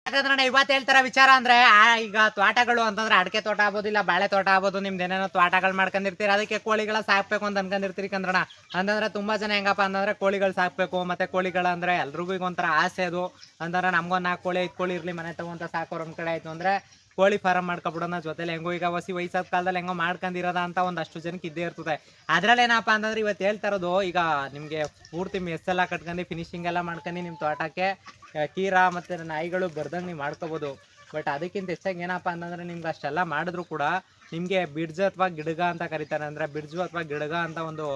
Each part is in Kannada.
ಯಾಕಂದ್ರೆ ಇವತ್ತು ಹೇಳ್ತಾರ ವಿಚಾರ ಅಂದ್ರೆ ಈಗ ತೋಟಗಳು ಅಂತಂದ್ರೆ ಅಡಿಕೆ ತೋಟ ಆಗ್ಬೋದು ಇಲ್ಲ ಬಾಳೆ ತೋಟ ಆಗ್ಬೋದು ನಿಮ್ದು ಏನೇನೋ ತೋಟಗಳು ಮಾಡ್ಕೊಂಡಿರ್ತೀರಿ ಅದಕ್ಕೆ ಕೋಳಿಗಳ ಸಾಕ್ಬೇಕು ಅಂತ ಅನ್ಕೊಂಡಿರ್ತೀರಿ ಕಂದ್ರಣ ಅಂತಂದ್ರೆ ತುಂಬಾ ಜನ ಹೆಂಗಪ್ಪ ಅಂತಂದ್ರೆ ಕೋಳಿಗಳು ಸಾಕ್ಬೇಕು ಮತ್ತೆ ಕೋಳಿಗಳ ಅಂದ್ರೆ ಎಲ್ರಿಗೂ ಈಗ ಒಂಥರ ಆಸೆ ಅದು ಅಂತಂದ್ರೆ ನಮ್ಗೊಂದು 4 ಕೋಳಿ 5 ಕೋಳಿ ಇರ್ಲಿ ಮನೆ ತಗೊಂತ ಸಾಕೋರ್ ಒಂದ್ ಕಡೆ ಆಯ್ತು ಅಂದ್ರೆ ಕೋಳಿ ಫಾರಂ ಮಾಡ್ಕೊಬಿಡೋಣ ಜೊತೆಲಿ ಹೆಂಗೋ ಈಗ ವಯಸ್ಸಾದ ಕಾಲದಲ್ಲಿ ಹೆಂಗೋ ಮಾಡ್ಕೊಂಡಿರೋದ ಅಂತ ಒಂದಷ್ಟು ಜನಕ್ಕೆ ಇದ್ದೇ ಇರ್ತದೆ ಅದ್ರಲ್ಲಿ ಏನಪ್ಪ ಅಂತಂದ್ರೆ ಇವತ್ತು ಹೇಳ್ತಾ ಇರೋದು ಈಗ ನಿಮ್ಗೆ ಪೂರ್ತಿ ಮೆಸ್ ಎಲ್ಲ ಕಟ್ಕೊಂಡು ಫಿನಿಶಿಂಗ್ ಎಲ್ಲ ಮಾಡ್ಕೊಂಡು ನಿಮ್ಮ ತೋಟಕ್ಕೆ ಕೀರಾ ಮತ್ತೆ ನಾಯಿಗಳು ಬರ್ದಂಗೆ ನೀವು ಮಾಡ್ಕೋಬೋದು. ಬಟ್ ಅದಕ್ಕಿಂತ ಹೆಚ್ಚಾಗಿ ಏನಪ್ಪ ಅಂತಂದ್ರೆ ನಿಮ್ಗೆ ಅಷ್ಟೆಲ್ಲ ಮಾಡಿದ್ರು ಕೂಡ ನಿಮಗೆ ಬಿಡ್ಜ್ ಅಥವಾ ಗಿಡಗ ಅಂತ ಕರೀತಾರೆ. ಅಂದ್ರೆ ಬಿಡ್ಜು ಅಥವಾ ಗಿಡಗ ಅಂತ ಒಂದು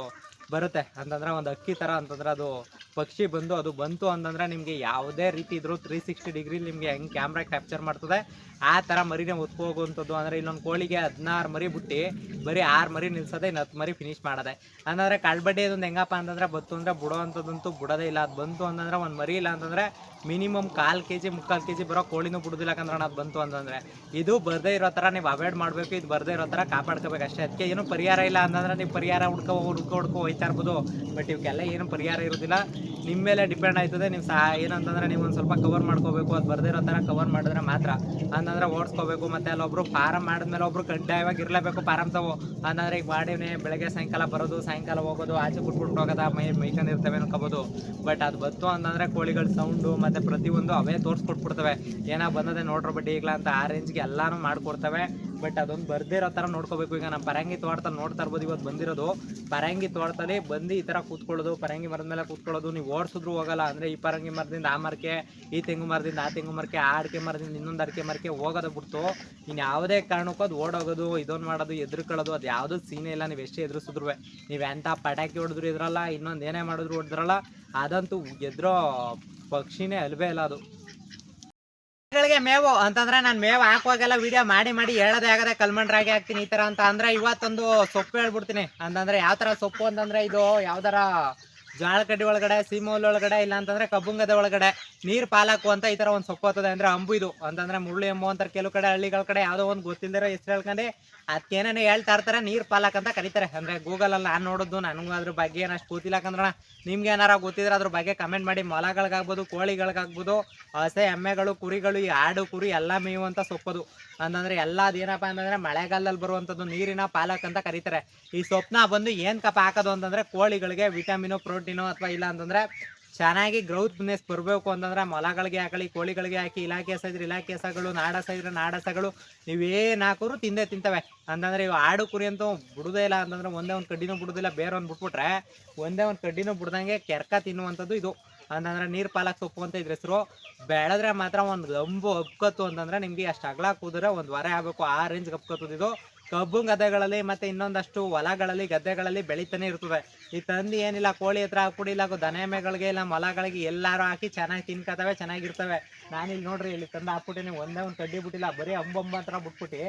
ಬರುತ್ತೆ ಅಂತಂದ್ರೆ ಒಂದು ಅಕ್ಕಿ ಥರ ಅಂತಂದ್ರೆ ಅದು ಪಕ್ಷಿ ಬಂದು ಅದು ಬಂತು ಅಂತಂದ್ರೆ ನಿಮಗೆ ಯಾವುದೇ ರೀತಿ ಇದ್ರು 360 ಡಿಗ್ರಿ ನಿಮಗೆ ಹೆಂಗೆ ಕ್ಯಾಮ್ರಾ ಕ್ಯಾಪ್ಚರ್ ಮಾಡ್ತದೆ ಆ ಥರ ಮರಿನೇ ಹೊತ್ಕೊ ಹೋಗುವಂಥದ್ದು. ಅಂದರೆ ಇಲ್ಲೊಂದು ಕೋಳಿಗೆ 16 ಮರಿ ಬಿಟ್ಟು ಬರೀ 6 ಮರಿ ನಿಲ್ಸೋದೆ, ಇನ್ನು 10 ಮರಿ ಫಿನಿಶ್ ಮಾಡೋದೆ. ಅಂದರೆ ಕಳ್ಬಡ್ಡಿ ಅದೊಂದು ಹೆಂಗಪ್ಪ ಅಂತಂದ್ರೆ ಬತ್ತು ಅಂದರೆ ಬಿಡೋ ಅಂಥದ್ದಂತೂ ಬಿಡೋದೇ ಇಲ್ಲ. ಅದು ಬಂತು ಅಂತಂದ್ರೆ ಒಂದು ಮರಿ ಇಲ್ಲ ಅಂತಂದರೆ ಮಿನಿಮಮ್ 1/4 kg 3/4 kg ಬರೋ ಕೋಳಿನೂ ಬಿಡೋದಿಲ್ಲ ಕಂದ್ರೆ ಅದು ಬಂತು ಅಂತಂದರೆ. ಇದು ಬರದೇ ಇರೋ ಥರ ನೀವು ಅವಾಯ್ಡ್ ಮಾಡಬೇಕು, ಇದು ಬರದೇ ಇರೋ ಥರ ಕಾಪಾಡ್ಕೋಬೇಕು ಅಷ್ಟೇ. ಅದಕ್ಕೆ ಏನು ಪರಿಹಾರ ಇಲ್ಲ ಅಂತಂದ್ರೆ ನೀವು ಪರಿಹಾರ ಹುಡ್ಕೊ ಹೋಯ್ತಾ ಇರ್ಬೋದು. ಬಟ್ ಇವಕ್ಕೆಲ್ಲ ಏನು ಪರಿಹಾರ ಇರೋದಿಲ್ಲ, ನಿಮ್ಮ ಮೇಲೆ ಡಿಪೆಂಡ್ ಆಯ್ತದೆ. ನೀವು ಏನಂತಂದ್ರೆ ನೀವು ಒಂದು ಸ್ವಲ್ಪ ಕವರ್ ಮಾಡ್ಕೋಬೇಕು, ಅದು ಬರದೇ ಇರೋ ಥರ ಕವರ್ ಮಾಡಿದ್ರೆ ಮಾತ್ರ ಅಂತಂದ್ರೆ ಓಡಿಸ್ಕೋಬೇಕು. ಮತ್ತು ಅಲ್ಲೊಬ್ರು ಫಾರಮ್ ಮಾಡಿದ್ಮೇಲೆ ಒಬ್ರು ಕಡ್ಡಾಯವಾಗಿ ಇರಲೇಬೇಕು ಫಾರಮ್ ತಾವು. ಅಂತಂದ್ರೆ ಈಗ ಮಾಡಿವ್ನೆ ಬೆಳಗ್ಗೆ ಸಾಯಂಕಾಲ ಬರೋದು ಸಾಯಂಕಾಲ ಹೋಗೋದು ಆಚೆ ಬಿಟ್ಬಿಟ್ಟು ಹೋಗೋದು ಮೈಕೊಂಡಿರ್ತವೆ ಅನ್ಕೋಬೋದು. ಬಟ್ ಅದು ಬತ್ತು ಅಂತಂದ್ರೆ ಕೋಳಿಗಳ ಸೌಂಡು ಮತ್ತು ಪ್ರತಿಯೊಂದು ಅವೇ ತೋರಿಸ್ಕೊಟ್ಬಿಡ್ತವೆ ಏನೋ ಬಂದದೆ ನೋಡ್ರೋ ಬಡ್ಡಿ ಈಗಲ ಅಂತ ಆ ರೇಂಜ್ಗೆ ಎಲ್ಲಾನು ಮಾಡ್ಕೊಡ್ತವೆ. ಬಟ್ ಅದೊಂದು ಬರ್ದೇ ಇರೋ ಥರ ನೋಡ್ಕೋಬೇಕು. ಈಗ ನಮ್ಮ ಪರಂಗಿ ತೋಟದಲ್ಲಿ ನೋಡ್ತಾ ಇರ್ಬೋದು, ಇವತ್ತು ಬಂದಿರೋದು ಪರಂಗಿ ತೋಟದಲ್ಲಿ ಬಂದು ಈ ಥರ ಕೂತ್ಕೊಳ್ಳೋದು, ಪರಂಗಿ ಮರದ ಮೇಲೆ ಕೂತ್ಕೊಳ್ಳೋದು. ನೀವು ಓಡಿಸಿದ್ರು ಹೋಗಲ್ಲ. ಅಂದರೆ ಈ ಪರಂಗಿ ಮರದಿಂದ ಆ ಮರಕ್ಕೆ, ಈ ತೆಂಗು ಮರದಿಂದ ಆ ತೆಂಗು ಮರಕ್ಕೆ, ಆ ಅಡಿಕೆ ಮರದಿಂದ ಇನ್ನೊಂದು ಅಡಿಕೆ ಮರಕ್ಕೆ ಹೋಗೋದು ಬಿಡ್ತು ಇನ್ನು ಯಾವುದೇ ಕಾರಣಕ್ಕೂ ಅದು ಓಡೋಗೋದು, ಇದೊಂದು ಮಾಡೋದು, ಎದುರುಕೊಳ್ಳೋದು ಅದು ಯಾವುದೂ ಸೀನೇ ಇಲ್ಲ. ನೀವು ಎಷ್ಟೇ ಎದುರಿಸಿದ್ರು, ನೀವು ಎಂಥ ಪಟಾಕಿ ಹೊಡೆದ್ರು ಇದ್ರಲ್ಲ, ಇನ್ನೊಂದು ಏನೇ ಮಾಡಿದ್ರು ಹೊಡೆದ್ರಲ್ಲ, ಅದಂತೂ ಎದ್ರೋ ಪಕ್ಷಿನೇ ಅಲ್ವೇ ಇಲ್ಲ ಅದು. ಗಳಿಗೆ ಮೇವು ಅಂತಂದ್ರೆ ನಾನು ಮೇವು ಹಾಕುವಾಗೆಲ್ಲ ವಿಡಿಯೋ ಮಾಡಿ ಹೇಳೋದೇ ಆಗದೆ ಕಲ್ಮಂಡ್ರಾಗೆ ಹಾಕ್ತೀನಿ ಈ ತರ ಅಂತ. ಅಂದ್ರೆ ಇವತ್ತೊಂದು ಸೊಪ್ಪು ಹೇಳ್ಬಿಡ್ತೀನಿ. ಅಂತಂದ್ರೆ ಯಾವ ತರ ಸೊಪ್ಪು ಅಂತಂದ್ರೆ ಇದು ಯಾವ್ದಾರ ಜೋಳ ಕಡ್ಡಿ ಒಳಗಡೆ, ಸೀಮೆ ಹುಲ್ಲು ಒಳಗಡೆ, ಇಲ್ಲ ಅಂತಂದ್ರೆ ಕಬ್ಬುಂಗದ ಒಳಗಡೆ ನೀರು ಪಾಲಾಕು ಅಂತ ಈ ತರ ಒಂದು ಸೊಪ್ಪು ಆಗ್ತದೆ. ಅಂದ್ರೆ ಅಂಬು ಇದು ಅಂತಂದ್ರೆ ಮುಳ್ಳು ಎಂಬು ಅಂತಾರೆ ಕೆಲವು ಕಡೆ, ಹಳ್ಳಿಗಳ ಕಡೆ ಯಾವುದೋ ಒಂದು ಗೊತ್ತಿಲ್ಲದಿರೋ ಹೆಸರು ಹೇಳ್ಕೊಂಡು ಅದಕ್ಕೇನೇನು ಹೇಳ್ತಾ ಇರ್ತಾರೆ, ನೀರು ಪಾಲಾಕ್ ಅಂತ ಕರೀತಾರೆ. ಅಂದ್ರೆ ಗೂಗಲಲ್ಲಿ ನಾನು ನೋಡೋದು, ನನಗೂ ಅದ್ರ ಬಗ್ಗೆ ಏನಷ್ಟು ಗೊತ್ತಿಲ್ಲ ಕಂದ್ರಣ. ನಿಮ್ಗೆ ಏನಾರ ಗೊತ್ತಿದ್ರೆ ಅದ್ರ ಬಗ್ಗೆ ಕಮೆಂಟ್ ಮಾಡಿ. ಮೊಲಗಳಿಗಾಗ್ಬೋದು, ಕೋಳಿಗಳಿಗಾಗ್ಬೋದು, ಹಸೆ ಎಮ್ಮೆಗಳು, ಕುರಿಗಳು, ಈ ಆಡು ಕುರಿ ಎಲ್ಲ ಮೇಯುವಂಥ ಸೊಪ್ಪದು. ಅಂತಂದ್ರೆ ಎಲ್ಲ ಅದೇನಪ್ಪ ಅಂತಂದ್ರೆ ಮಳೆಗಾಲದಲ್ಲಿ ಬರುವಂಥದ್ದು ನೀರಿನ ಪಾಲಕ್ ಅಂತ ಕರೀತಾರೆ. ಈ ಸೊಪ್ಪನ್ನ ಬಂದು ಏನಕ್ಕಪ್ಪ ಹಾಕೋದು ಅಂತಂದ್ರೆ ಕೋಳಿಗಳಿಗೆ ವಿಟಮಿನು, ಪ್ರೋಟೀನು ಅಥವಾ ಇಲ್ಲ ಅಂತಂದ್ರೆ ಚೆನ್ನಾಗಿ ಗ್ರೌತ್ನೆಸ್ ಬರಬೇಕು ಅಂತಂದ್ರೆ ಮೊಲಗಳಿಗೆ ಹಾಕಲಿ, ಕೋಳಿಗಳಿಗೆ ಹಾಕಿ, ಇಲಾಖೆ ಹಸಿದ್ರೆ ಇಲಾಖೆ ಹಸಗಳು, ನಾಡ ಹಸಿದ್ರೆ ನಾಡ ಹಸಗಳು, ನೀವೇನು ಹಾಕೋರು ತಿಂತವೆ. ಅಂತಂದ್ರೆ ಇವು ಆಡು ಕುರಿ ಅಂತೂ ಬಿಡುದೇ ಇಲ್ಲ. ಅಂತಂದ್ರೆ ಒಂದೇ ಒಂದು ಕಡ್ಡಿನೂ ಬಿಡುದಿಲ್ಲ. ಬೇರೆ ಒಂದು ಬಿಟ್ಬಿಟ್ರೆ ಒಂದೇ ಒಂದು ಕಡ್ಡಿನೂ ಬಿಡ್ದಂಗೆ ಕೆರ್ಕ ತಿನ್ನುವಂಥದ್ದು ಇದು. ಅಂತಂದ್ರೆ ನೀರು ಪಾಲಕ್ ಸೊಪ್ಪು ಅಂತ ಇದ್ರ ಹೆಸರು. ಬೆಳೆದ್ರೆ ಮಾತ್ರ ಒಂದು ಗಂಬು ಹಬ್ಕತ್ತು ಅಂತಂದ್ರೆ ನಿಮ್ಗೆ ಅಷ್ಟು ಅಗಲ ಕೂದ್ರೆ ಒಂದು ವಾರ ಆಗಬೇಕು, ಆ ರೇಂಜ್ ಹಬ್ಕತ್ತದ ಇದು. ಕಬ್ಬು ಗದ್ದೆಗಳಲ್ಲಿ ಮತ್ತೆ ಇನ್ನೊಂದಷ್ಟು ಹೊಲಗಳಲ್ಲಿ ಗದ್ದೆಗಳಲ್ಲಿ ಬೆಳಿತಾನೆ ಇರ್ತದೆ. ಈ ತಂದು ಏನಿಲ್ಲ ಕೋಳಿ ಹತ್ರ ಹಾಕ್ಬಿಡಿ, ಇಲ್ಲ ದನ ಎಮ್ಮೆಗಳಿಗೆ ಇಲ್ಲ ಮೊಲಗಳಿಗೆ ಎಲ್ಲಾರು ಹಾಕಿ ಚೆನ್ನಾಗಿ ತಿನ್ಕೋತವೆ, ಚೆನ್ನಾಗಿರ್ತವೆ. ನಾನಿಲ್ಲಿ ನೋಡ್ರಿ ಇಲ್ಲಿ ತಂದು ಹಾಕ್ಬಿಟ್ಟಿನಿ, ಒಂದೇ ಒಂದು ಕಡ್ಡಿ ಬಿಟ್ಟಿಲ್ಲ, ಬರೀ ಅಂಬೊಂಬ ಹತ್ರ ಬಿಟ್ಬಿಟ್ಟು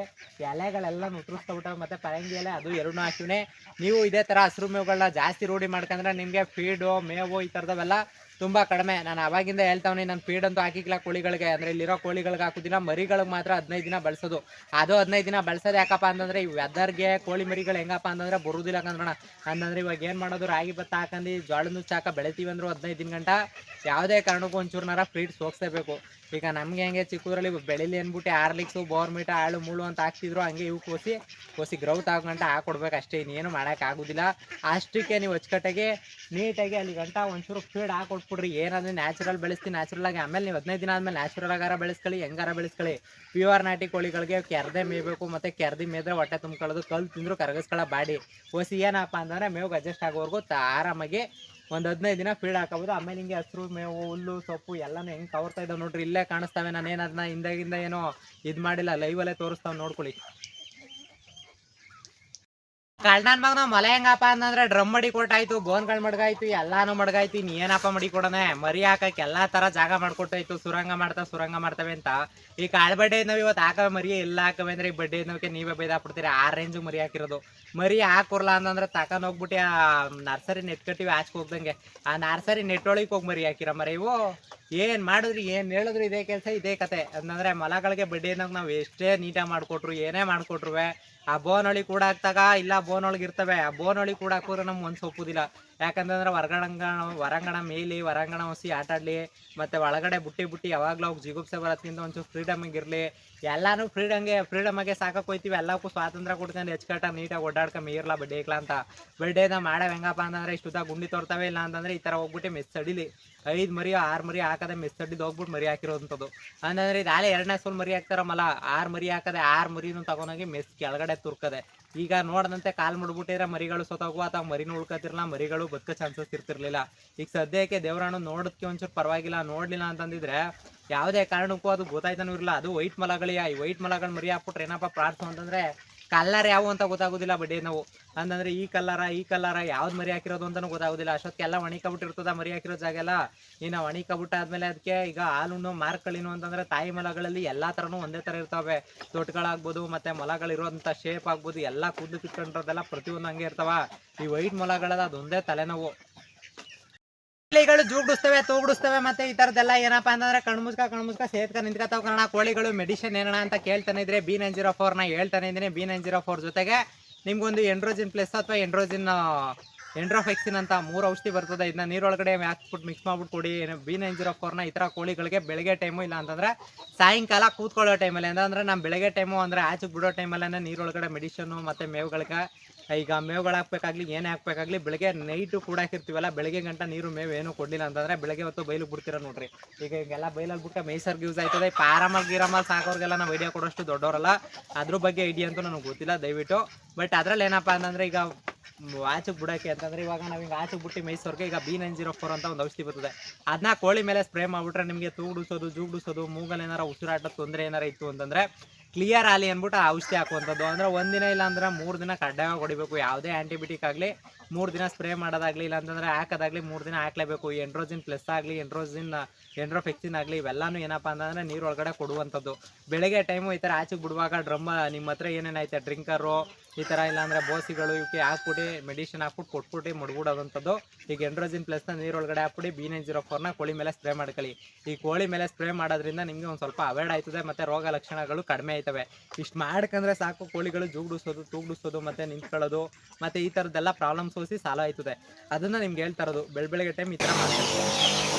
ಎಲೆಗಳೆಲ್ಲ ಉತ್ತರಿಸ್ಕೊಬಿಟ್ಟವೆ. ಮತ್ತೆ ಪರಂಗಿ ಎಲೆ ಅದು 2 ಹಾಕಿವ್ನೆ. ನೀವು ಇದೇ ಥರ ಹಸಿರು ಮೇವುಗಳನ್ನ ಜಾಸ್ತಿ ರೂಢಿ ಮಾಡ್ಕೊಂಡ್ರೆ ನಿಮಗೆ ಫೀಡು ಮೇವು ಈ ಥರದವೆಲ್ಲ ತುಂಬ ಕಡಿಮೆ. ನಾನು ಅವಾಗಿಂದ ಹೇಳ್ತಾವ್ನಿ, ನಾನು ಫೀಡ್ ಅಂತೂ ಹಾಕಿಕ್ಕಿಲ್ಲ ಕೋಳಿಗಳಿಗೆ. ಅಂದರೆ ಇಲ್ಲಿರೋ ಕೋಳಿಗಳಿಗೆ ಹಾಕೋದಿಲ್ಲ, ಮರಿಗಳಿಗೆ ಮಾತ್ರ 15 ದಿನ ಬಳಸೋದು. ಅದು 15 ದಿನ ಬಳಸೋದು ಯಾಕಪ್ಪ ಅಂತಂದರೆ ಈ ವೆದರ್ಗೆ ಕೋಳಿ ಮರಿಗಳು ಹೆಂಗಪ್ಪ ಅಂತಂದರೆ ಬರುವುದಿಲ್ಲ ಕಂದ್ರಣ. ಅಂತಂದರೆ ಇವಾಗ ಏನು ಮಾಡೋದು, ರಾಗಿ ಭತ್ತ ಹಾಕೊಂಡು ಜೋಳದ ನುಚ್ಚು ಹಾಕ ಬೆಳಿತೀವಿ ಅಂದರು 15 ದಿನ ಗಂಟ ಯಾವುದೇ ಕಾರಣಕ್ಕೂ ಒಂಚೂರ್ನಾರ ಫೀಡ್ ಸೋಗಿಸ್ಲೇಬೇಕು. ಈಗ ನಮಗೆ ಹೆಂಗೆ ಚಿಕ್ಕದ್ರಲ್ಲಿ ಬೆಳಿಲಿ ಅಂದ್ಬಿಟ್ಟು ಆರ್ಲಿಕ್ಸು, ಬೋರ್ಮಿಟ, ಆಳು ಮುಳ್ಳು ಅಂತ ಹಾಕ್ತಿದ್ರು, ಹಂಗೆ ಇವು ಕೋಸಿ ಗ್ರೌತ್ ಆಗಂಟ ಹಾಕೊಡ್ಬೇಕು ಅಷ್ಟೇ. ಇನ್ನೇನು ಮಾಡೋಕ್ಕಾಗೋದಿಲ್ಲ. ಅಷ್ಟಕ್ಕೆ ನೀವು ಅಚ್ಚುಕಟ್ಟಾಗಿ ನೀಟಾಗಿ ಅಲ್ಲಿ ಗಂಟ ಒಂಚೂರು ಫೀಡ್ ಹಾಕೊಟ್ಬಿಡ್ರಿ. ಏನಂದರೆ ನ್ಯಾಚುರಲ್ ಬೆಳೆಸ್ತೀನಿ ನ್ಯಾಚುರಲ್ ಆಗಿ. ಆಮೇಲೆ ನೀವು 15 ದಿನ ಆದಮೇಲೆ ನ್ಯಾಚುರಲ್ ಆಗಾರ ಬೆಳೆಸ್ಕೊಳ್ಳಿ, ಹೆಂಗಾರ ಬೆಳೆಸ್ಕೊಳ್ಳಿ. ಪ್ಯೂರ್ ನಾಟಿ ಕೋಳಿಗಳಿಗೆ ಕೆರ್ದೆ ಮೇಯಬೇಕು. ಮತ್ತು ಕೆರ್ದಿ ಮೇದ್ರೆ ಹೊಟ್ಟೆ ತುಂಬ್ಕೊಳ್ಳೋದು, ಕಲ್ಲು ತಿಂದರೂ ಕರಗಿಸ್ಕೊಳ್ಳೋ ಬಾಡಿ ಕೋಸಿ ಏನಪ್ಪ ಅಂತಂದರೆ ಮೇವು ಅಡ್ಜಸ್ಟ್ ಆಗೋವರೆಗೂ ಆರಾಮಾಗಿ ಒಂದು 15 ದಿನ ಫೀಡ್ ಹಾಕೋಬೋದು. ಆಮೇಲೆ ಹಿಂಗೆ ಹಸಿರು ಮೇವು, ಹುಲ್ಲು, ಸೊಪ್ಪು ಎಲ್ಲನೂ ಹೆಂಗೆ ಕವರ್ತಾ ಇದ್ದಾವೆ ನೋಡ್ರಿ, ಇಲ್ಲೇ ಕಾಣಿಸ್ತವೆ. ನಾನೇನು ಅದನ್ನ ಹಿಂದಾಗಿಂದ ಏನೋ ಇದು ಮಾಡಿಲ್ಲ, ಲೈವಲ್ಲೇ ತೋರಿಸ್ತಾವೆ ನೋಡ್ಕೊಳ್ಳಿ. ಕಳ್ಳನ ಮಗ ನಾವು ಮೊಲೆ ಹೆಂಗಪ್ಪ ಅಂತಂದ್ರೆ ಡ್ರಮ್ ಮಡಿ ಕೊಟ್ಟಾಯ್ತು, ಬೋನ್ಗಳು ಮಡ್ಗಾಯ್ತು, ಎಲ್ಲಾನು ಮಡ್ಗಾಯ್ತು. ಇನ್ನು ಏನಪ್ಪ ಮಡಿ ಕೊಡೋಣ, ಮರಿ ಹಾಕಕ್ಕೆ ಎಲ್ಲಾ ತರ ಜಾಗ ಮಾಡ್ಕೊಟ್ಟಾಯ್ತು. ಸುರಂಗ ಮಾಡ್ತವೆ ಅಂತ ಈ ಕಾಳು ಬಡ್ಡೆ ನಾವು ಇವತ್ತು ಹಾಕವೆ ಮರಿ ಎಲ್ಲ ಹಾಕವೆ ಅಂದ್ರೆ ಈ ಬಡ್ಡೆ ನೋಕೆ ನೀವೇ ಬೈದಾಕ್ಬಿಡ್ತೀರಿ. ಆ ರೇಂಜ್ ಮರಿ ಹಾಕಿರೋದು. ಮರಿ ಹಾಕೋರ್ಲ ಅಂತಂದ್ರೆ ತಕೊಂಡ್ ಹೋಗ್ಬಿಟ್ಟು ಆ ನರ್ಸರಿ ನೆಟ್ ಕಟ್ಟಿವಿ ಆಚೆ ಹೋಗ್ದಂಗೆ, ಆ ನರ್ಸರಿ ನೆಟ್ ಒಳಗೆ ಹೋಗಿ ಮರಿ ಹಾಕಿರ ಮರಿ ಇವು. ಏನು ಮಾಡಿದ್ರಿ ಏನು ಹೇಳಿದ್ರು ಇದೇ ಕೆಲಸ ಇದೇ ಕತೆ. ಅಂತಂದ್ರೆ ಮೊಲಗಳಿಗೆ ಬಡ್ಡೆನಾಗ ನಾವು ಎಷ್ಟೇ ನೀಟಾಗಿ ಮಾಡಿಕೊಟ್ರು ಏನೇ ಮಾಡಿಕೊಟ್ರು ಆ ಬೋನೊಳಗೆ ಕೂಡ ಹಾಕ್ತಾಗ ಇಲ್ಲ ಬೋನೊಳಗೆ ಇರ್ತವೆ. ಆ ಬೋನೊಳಗೆ ಕೂಡ ಹಾಕೋದ್ರೆ ನಮ್ಗೆ ಒಂದು ಸೊಪ್ಪುದಿಲ್ಲ. ಯಾಕಂತಂದ್ರೆ ಹೊರಾಂಗಣ ಮೇಲಿ ಹೊರಾಂಗಣ ಹೊಸಿ ಆಟ ಆಡ್ಲಿ, ಮತ್ತೆ ಒಳಗಡೆ ಬುಟ್ಟಿ ಯಾವಾಗ್ಲೂ ಅವ್ರಿಗೆ ಜಿಗುಪ್ಸೆ ಬರೋದ್ಕಿಂತ ಒಂಚೂರು ಫ್ರೀಡಮ್ ಇರ್ಲಿ. ಎಲ್ಲಾನು ಫ್ರೀಡಮ್ ಆಗಿ ಸಾಕಕ್ ಹೋಯ್ತಿವಿ, ಎಲ್ಲಕ್ಕೂ ಸ್ವಾತಂತ್ರ್ಯ ಕೊಡ್ಕೊಂಡು ಹೆಚ್ಕಟ್ಟಾಗಿ ನೀಟಾಗಿ ಓಡಾಡ್ಕೊಂಡ್ ಮೀರ್ಲಾ ಬಡ್ಡೇಕ್ಲಾ ಅಂತ. ಬಡ್ಡೇನ ಮಾಡವ್ ಹೆಂಗಪ್ಪ ಅಂತಂದ್ರೆ ಇಷ್ಟುದ್ದ ಗುಂಡಿ ತೋರ್ತವೆ, ಇಲ್ಲ ಅಂತಂದ್ರೆ ಈ ತರ ಹೋಗ್ಬಿಟ್ಟು ಮೆಸ್ ಅಡಿಲಿ 5 ಮರಿ 6 ಮರಿ ಹಾಕದೆ ಮೆಸ್ ಅಡ್ಡಿದ್ ಹೋಗ್ಬಿಟ್ಟು ಮರಿ ಹಾಕಿರೋಂಥದ್ದು. ಅಂತಂದ್ರೆ ಇದು ಆಲೆ 2ನೇ ಸೋಲ್ ಮರಿ ಹಾಕ್ತಾರಮ್ಮಲ್ಲ, 6 ಮರಿ ಹಾಕದೆ 6 ಮರಿನೂ ತಗೊಂಡೋಗಿ ಮೆಸ್ ಕೆಳಗಡೆ ತುರ್ಕದೆ. ಈಗ ನೋಡದಂತೆ ಕಾಲ್ ಮುಡ್ಬಿಟ್ಟಿದ್ರೆ ಮರಿಗಳು ಸೋತೋಗುವ, ಅಥವಾ ಮರಿನೂ ಉಳ್ಕತಿರ್ಲಿಲ್ಲ, ಮರಿಗಳು ಬದುಕೋ ಚಾನ್ಸಸ್ ಇರ್ತಿರ್ಲಿಲ್ಲ. ಈಗ ಸದ್ಯಕ್ಕೆ ದೇವರಾಣ ನೋಡೋದಕ್ಕೆ ಒಂಚೂರು ಪರವಾಗಿಲ್ಲ, ನೋಡ್ಲಿಲ್ಲ ಅಂತಂದಿದ್ರೆ ಯಾವುದೇ ಕಾರಣಕ್ಕೂ ಅದು ಗೊತ್ತಾಯ್ತಾನೂ ಇರಲ್ಲ. ಅದು ವೈಟ್ ಮಲಗಳಿಯ, ಈ ವೈಟ್ ಮಲಗಳು ಮರಿ ಹಾಕ್ಬಿಟ್ರೆ ಏನಪ್ಪ ಪ್ರಾರ್ಥನೆ ಅಂತಂದ್ರೆ ಕಲ್ಲರ್ ಯಾವ ಅಂತ ಗೊತ್ತಾಗೋದಿಲ್ಲ ಬಡ್ಡಿ ನಾವು. ಅಂತಂದ್ರೆ ಈ ಕಲ್ಲರ ಯಾವ್ದು ಮರಿ ಹಾಕಿರೋದು ಅಂತಾನು ಗೊತ್ತಾಗೋದಿಲ್ಲ. ಅಷ್ಟೊತ್ತಿಗೆಲ್ಲ ಒಣಿಕಬಿಟ್ಟಿರ್ತದ ಮರಿ ಹಾಕಿರೋ ಜಾಗ ಎಲ್ಲ. ಇನ್ನು ಒಣಿಕಬಿಟ್ಟಾದ್ಮೇಲೆ ಅದಕ್ಕೆ ಈಗ ಹಾಲುಣ್ಣು ಮಾರ್ಕಳಿನು ಅಂತಂದ್ರೆ ತಾಯಿ ಮೊಲಗಳಲ್ಲಿ ಎಲ್ಲಾ ತರನು ಒಂದೇ ತರ ಇರ್ತಾವೆ. ತೊಟ್ಗಳಾಗ್ಬೋದು, ಮತ್ತೆ ಮೊಲಗಳಿರುವಂತ ಶೇಪ್ ಆಗ್ಬೋದು, ಎಲ್ಲಾ ಕೂದಲು ಕಿತ್ಕೊಂಡಿರೋದೆಲ್ಲ ಪ್ರತಿಯೊಂದು ಹಂಗೆ ಇರ್ತಾವ. ಈ ವೈಟ್ ಮೊಲಗಳದ ಅದೊಂದೇ ತಲೆನೋವು. ಕೋಳಿಗಳು ಜೂಗುಡಿಸ್ತವೆ, ತೂಗುಡಿಸ್ತವೆ, ಮತ್ತೆ ಈ ತರದೆಲ್ಲ ಏನಪ್ಪಾ ಅಂತಂದ್ರೆ ಕಣ್ಮುಸ್ಕ ಸೇತ್ಕ ನಿಂತ್ಕತಾವ ಕಾರಣ. ಕೋಳಿಗಳು ಮೆಡಿಸಿನ್ ಏನಣ ಅಂತ ಕೇಳ್ತಾನೆ ಇದ್ರೆ B904 ನ ಹೇಳ್ತಾನೆ ಇದ್ದೀನಿ. B904 ಜೊತೆಗೆ ನಿಮ್ಗೊಂದು ಎಂಡ್ರೋಜಿನ್ ಪ್ಲಸ್ ಅಥವಾ ಎಂಡ್ರೋಫೆಕ್ಸಿನ್ ಅಂತ 3 ಔಷಧಿ ಬರ್ತದೆ. ಇದನ್ನ ನೀರೊಳಗಡೆ ಹಾಕ್ಬಿಟ್ಟು ಮಿಕ್ಸ್ ಮಾಡ್ಬಿಟ್ಟು ಕೊಡಿ. B904 ನ ಈ ತರ ಕೋಳಿಗಳಿಗೆ ಬೆಳಗ್ಗೆ ಟೈಮು, ಇಲ್ಲ ಅಂತಂದ್ರೆ ಸಾಯಂಕಾಲ ಕೂತ್ಕೊಳ್ಳೋ ಟೈಮಲ್ಲಿ. ಅಂದ್ರೆ ನಮ್ಮ ಬೆಳಗ್ಗೆ ಟೈಮು ಅಂದ್ರೆ ಆಚೆಗೆ ಬಿಡೋ ಟೈಮಲ್ಲೇ ನೀರೊಳಗಡೆ ಮೆಡಿಷನ್ನು ಮತ್ತೆ ಮೇವುಗಳಿಗೆ, ಈಗ ಮೇವುಗಳು ಹಾಕ್ಬೇಕಾಗ್ಲಿ ಏನೇ ಹಾಕ್ಬೇಕಾಗ್ಲಿ ಬೆಳಗ್ಗೆ ನೈಟು ಕೂಡ ಹಾಕಿರ್ತೀವಲ್ಲ, ಬೆಳಗ್ಗೆ ಗಂಟ ನೀರು ಮೇವು ಏನು ಕೊಡಲಿಲ್ಲ ಅಂತಂದ್ರೆ ಬೆಳಗ್ಗೆ ಹೊತ್ತು ಬೈಲು ಬಿಡ್ತೀರ ನೋಡ್ರಿ. ಈಗ ಹಿಂಗೆಲ್ಲ ಬೈಲಲ್ಲಿ ಬಿಟ್ಟು ಮೇಯ್ಸರ್ಗೆ ಯೂಸ್ ಆಯ್ತದೆ. ಪಾರಮಲ್ ಗೀರಮಲ್ ಸಾಕೋರ್ಗೆಲ್ಲ ನಾವು ಐಡಿಯಾ ಕೊಡೋಷ್ಟು ದೊಡ್ಡವರಲ್ಲ, ಅದ್ರ ಬಗ್ಗೆ ಐಡಿಯಾ ಅಂತೂ ನನಗೆ ಗೊತ್ತಿಲ್ಲ ದಯವಿಟ್ಟು. ಬಟ್ ಅದ್ರಲ್ಲಿ ಏನಪ್ಪಾ ಅಂತಂದ್ರೆ ಈಗ ಆಚೆಗೆ ಬಿಡೋಕೆ ಅಂತಂದ್ರೆ ಇವಾಗ ನಾವು ಹಿಂಗೆ ಆಚೆಗೆ ಬಿಟ್ಟು ಮೇಯ್ಸೋರ್ಗೆ ಈಗ B904 ಅಂತ ಒಂದು ಔಷಧಿ ಬರ್ತದೆ. ಅದನ್ನ ಕೋಳಿ ಮೇಲೆ ಸ್ಪ್ರೇ ಮಾಡ್ಬಿಟ್ರೆ ನಿಮಗೆ ತೂಗುಡಿಸೋದು, ಜೂಗುಡಿಸೋದು, ಮೂಗಲ್ಲಿ ಏನಾರ ಉಸಿರಾಟ ತೊಂದರೆ ಏನಾರ ಇತ್ತು ಅಂತಂದ್ರೆ ಕ್ಲಿಯರ್ ಆಲಿ ಅಂದ್ಬಿಟ್ಟು ಆ ಔಷಧಿ ಹಾಕುವಂಥದ್ದು. ಅಂದ್ರೆ ಒಂದಿನ ಇಲ್ಲ ಅಂದ್ರೆ 3 ದಿನ ಕಡ್ಡಾಯವಾಗಿ ಹೊಡಿಬೇಕು. ಯಾವುದೇ ಆಂಟಿಬಯೋಟಿಕ್ ಆಗಲಿ 3 ದಿನ ಸ್ಪ್ರೇ ಮಾಡೋದಾಗ್ಲಿ, ಇಲ್ಲ ಅಂತಂದ್ರೆ ಹಾಕೋದಾಗ್ಲಿ 3 ದಿನ ಹಾಕ್ಲೇಬೇಕು. ಎಂಡ್ರೋಜಿನ್ ಪ್ಲಸ್ ಆಗಲಿ, ಎಂಡ್ರೋಫೆಕ್ಸಿನ್ ಆಗಲಿ, ಇವೆಲ್ಲಾನು ಏನಪ್ಪ ಅಂತಂದ್ರೆ ನೀರೊಳಗಡೆ ಕೊಡುವಂಥದ್ದು. ಬೆಳಗ್ಗೆ ಟೈಮು ಈ ಥರ ಆಚೆಗೆ ಬಿಡುವಾಗ ಡ್ರಮ್ ನಿಮ್ಮ ಹತ್ರ ಏನೇನೈತೆ ಡ್ರಿಂಕರು ಈ ಥರ, ಇಲ್ಲಾಂದರೆ ಬೋಸಿಗಳು ಇವಕ್ಕೆ ಹಾಕ್ಬಿಟ್ಟು ಮೆಡಿಸಿನ್ ಹಾಕ್ಬಿಟ್ಟು ಕೊಟ್ಬಿಟ್ಟು ಮುಡ್ಬಿಡೋದಂಥದ್ದು. ಈಗ ಎಂಡ್ರೋಜಿನ್ ಪ್ಲಸ್ನ ನೀರೊಳಗಡೆ ಹಾಕ್ಬಿಟ್ಟು B904 ನ ಕೋಳಿ ಮೇಲೆ ಸ್ಪ್ರೇ ಮಾಡ್ಕೊಳ್ಳಿ. ಈ ಕೋಳಿ ಮೇಲೆ ಸ್ಪ್ರೇ ಮಾಡೋದ್ರಿಂದ ನಿಮಗೆ ಒಂದು ಸ್ವಲ್ಪ ಅವಾಯ್ಡ್ ಆಯ್ತದೆ, ಮತ್ತು ರೋಗ ಲಕ್ಷಣಗಳು ಕಡಿಮೆ ಆಯ್ತವೆ. ಇಷ್ಟು ಮಾಡ್ಕಂದ್ರೆ ಸಾಕು, ಕೋಳಿಗಳು ಜೂಗುಡಿಸೋದು, ತೂಗುಡಿಸೋದು, ಮತ್ತು ನಿಂತ್ಕೊಳ್ಳೋದು, ಮತ್ತು ಈ ಥರದ್ದೆಲ್ಲ ಪ್ರಾಬ್ಲಮ್ಸ್ ಸಾಲ್ವ್ ಆಯ್ತದೆ. ಅದನ್ನು ನಿಮ್ಗೆ ಹೇಳ್ತಾ ಇರೋದು ಬೆಳಗ್ಗೆ ಟೈಮ್ ಈ ಥರ ಮಾಡ್ತಾರೆ.